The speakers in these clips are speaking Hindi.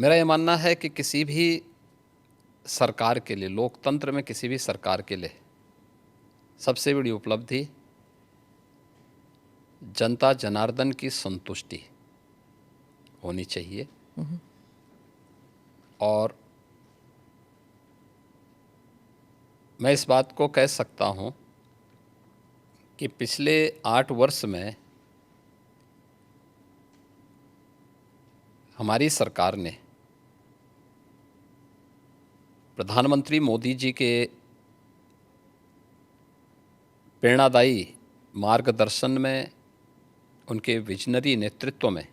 मेरा ये मानना है कि किसी भी सरकार के लिए, लोकतंत्र में किसी भी सरकार के लिए सबसे बड़ी उपलब्धि जनता जनार्दन की संतुष्टि होनी चाहिए। और मैं इस बात को कह सकता हूँ कि पिछले 8 वर्ष में हमारी सरकार ने प्रधानमंत्री मोदी जी के प्रेरणादायी मार्गदर्शन में, उनके विजनरी नेतृत्व में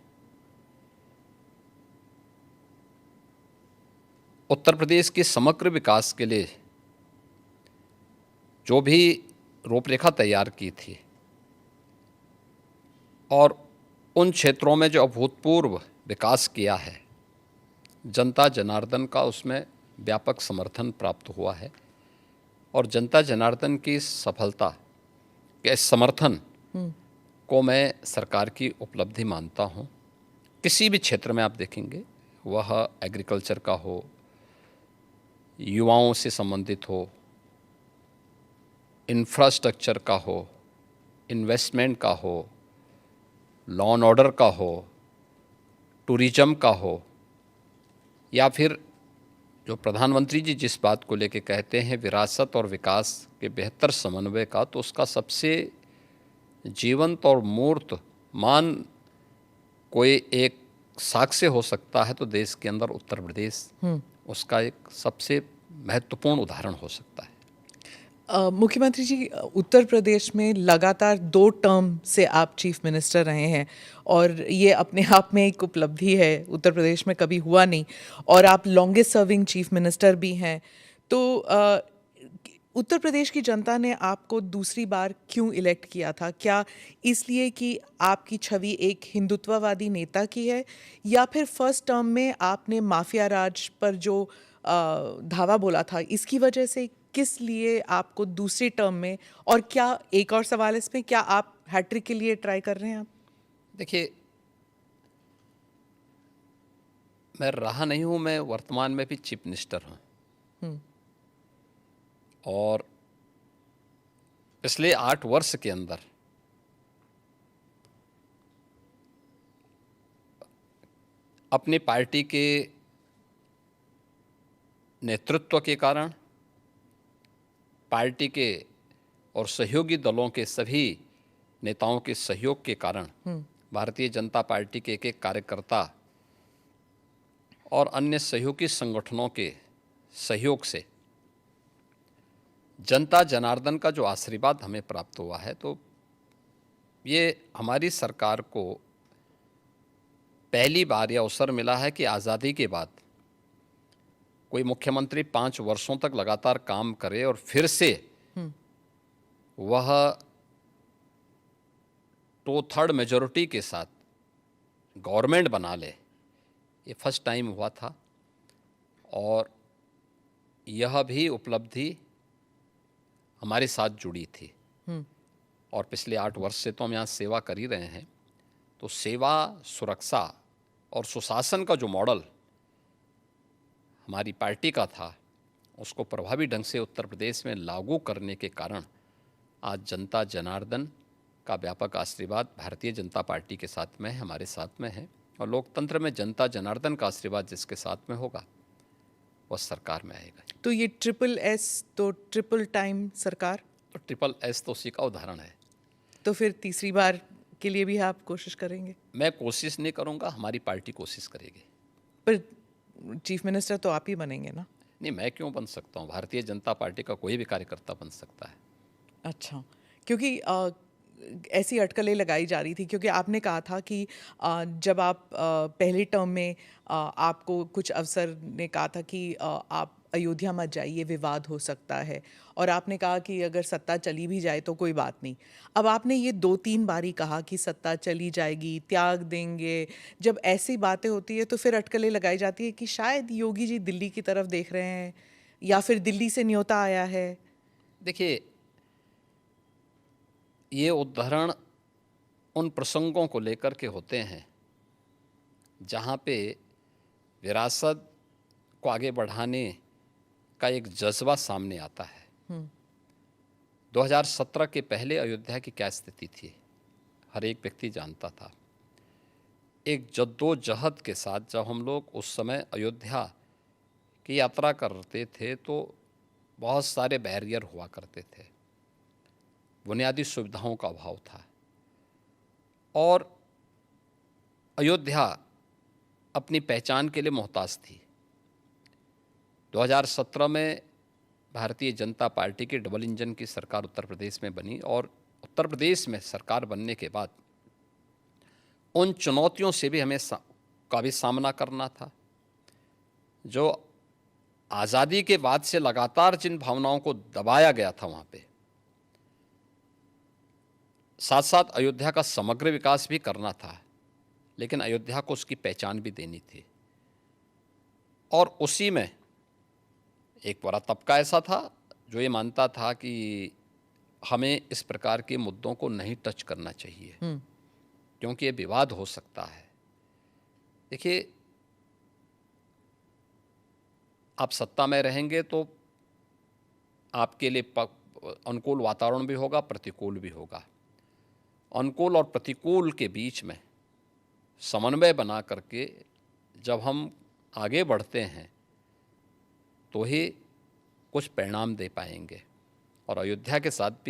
उत्तर प्रदेश के समग्र विकास के लिए जो भी रूपरेखा तैयार की थी और उन क्षेत्रों में जो अभूतपूर्व विकास किया है, जनता जनार्दन का उसमें व्यापक समर्थन प्राप्त हुआ है। और जनता जनार्दन की सफलता के समर्थन को मैं सरकार की उपलब्धि मानता हूँ। किसी भी क्षेत्र में आप देखेंगे, वह एग्रीकल्चर का हो, युवाओं से संबंधित हो, इंफ्रास्ट्रक्चर का हो, इन्वेस्टमेंट का हो, लॉ एंड ऑर्डर का हो, टूरिज्म का हो, या फिर जो प्रधानमंत्री जी जिस बात को लेके कहते हैं विरासत और विकास के बेहतर समन्वय का, तो उसका सबसे जीवंत और मूर्त मान कोई एक साक्ष्य हो सकता है तो देश के अंदर उत्तर प्रदेश उसका एक सबसे महत्वपूर्ण उदाहरण हो सकता है। मुख्यमंत्री जी, उत्तर प्रदेश में लगातार 2 टर्म से आप चीफ मिनिस्टर रहे हैं और ये अपने आप में एक उपलब्धि है, उत्तर प्रदेश में कभी हुआ नहीं। और आप लॉन्गेस्ट सर्विंग चीफ मिनिस्टर भी हैं। तो उत्तर प्रदेश की जनता ने आपको दूसरी बार क्यों इलेक्ट किया था? क्या इसलिए कि आपकी छवि एक हिंदुत्ववादी नेता की है, या फिर फर्स्ट टर्म में आपने माफिया राज पर जो धावा बोला था इसकी वजह से? किस लिए आपको दूसरी टर्म में? और क्या, एक और सवाल इसमें, क्या आप हैट्रिक के लिए ट्राई कर रहे हैं आप? देखिए, मैं रहा नहीं हूँ, मैं वर्तमान में भी चीफ मिनिस्टर हूँ। और पिछले 8 वर्ष के अंदर अपनी पार्टी के नेतृत्व के कारण, पार्टी के और सहयोगी दलों के सभी नेताओं के सहयोग के कारण, भारतीय जनता पार्टी के एक कार्यकर्ता और अन्य सहयोगी संगठनों के सहयोग से जनता जनार्दन का जो आशीर्वाद हमें प्राप्त हुआ है, तो ये हमारी सरकार को पहली बार यह अवसर मिला है कि आज़ादी के बाद कोई मुख्यमंत्री 5 वर्षों तक लगातार काम करे और फिर से वह 2/3 मेजॉरिटी के साथ गवर्नमेंट बना ले। ये फर्स्ट टाइम हुआ था और यह भी उपलब्धि हमारे साथ जुड़ी थी। और पिछले 8 वर्ष से तो हम यहाँ सेवा कर ही रहे हैं। तो सेवा, सुरक्षा और सुशासन का जो मॉडल हमारी पार्टी का था, उसको प्रभावी ढंग से उत्तर प्रदेश में लागू करने के कारण आज जनता जनार्दन का व्यापक आशीर्वाद भारतीय जनता पार्टी के साथ में है, हमारे साथ में है। और लोकतंत्र में जनता जनार्दन का आशीर्वाद जिसके साथ में होगा वह सरकार में आएगा। तो ये ट्रिपल एस, तो ट्रिपल टाइम सरकार, तो ट्रिपल एस तो उसी का उदाहरण है। तो फिर तीसरी बार के लिए भी आप कोशिश करेंगे? मैं कोशिश नहीं करूँगा, हमारी पार्टी कोशिश करेगी। पर चीफ मिनिस्टर तो आप ही बनेंगे ना? नहीं, मैं क्यों बन सकता हूँ? भारतीय जनता पार्टी का कोई भी कार्यकर्ता बन सकता है। अच्छा, क्योंकि ऐसी अटकलें लगाई जा रही थी, क्योंकि आपने कहा था कि जब आप पहले टर्म में आपको कुछ अफसर ने कहा था कि आप अयोध्या मत जाइए, विवाद हो सकता है, और आपने कहा कि अगर सत्ता चली भी जाए तो कोई बात नहीं। अब आपने ये 2-3 बारी कहा कि सत्ता चली जाएगी, त्याग देंगे। जब ऐसी बातें होती है तो फिर अटकलें लगाई जाती है कि शायद योगी जी दिल्ली की तरफ देख रहे हैं, या फिर दिल्ली से न्योता आया है। देखिए, ये उदाहरण उन प्रसंगों को लेकर के होते हैं जहाँ पे विरासत को आगे बढ़ाने का एक जज्बा सामने आता है। 2017 के पहले अयोध्या की क्या स्थिति थी, हर एक व्यक्ति जानता था। एक जद्दोजहद के साथ जब हम लोग उस समय अयोध्या की यात्रा करते थे तो बहुत सारे बैरियर हुआ करते थे, बुनियादी सुविधाओं का अभाव था और अयोध्या अपनी पहचान के लिए मोहताज थी। 2017 में भारतीय जनता पार्टी की डबल इंजन की सरकार उत्तर प्रदेश में बनी और उत्तर प्रदेश में सरकार बनने के बाद उन चुनौतियों से भी हमें का भी सामना करना था। जो आज़ादी के बाद से लगातार जिन भावनाओं को दबाया गया था वहाँ पे, साथ साथ अयोध्या का समग्र विकास भी करना था, लेकिन अयोध्या को उसकी पहचान भी देनी थी। और उसी में एक बड़ा तबका ऐसा था जो ये मानता था कि हमें इस प्रकार के मुद्दों को नहीं टच करना चाहिए क्योंकि ये विवाद हो सकता है। देखिए, आप सत्ता में रहेंगे तो आपके लिए अनुकूल वातावरण भी होगा, प्रतिकूल भी होगा। अनुकूल और प्रतिकूल के बीच में समन्वय बना करके जब हम आगे बढ़ते हैं तो ही कुछ परिणाम दे पाएंगे। और अयोध्या के साथ भी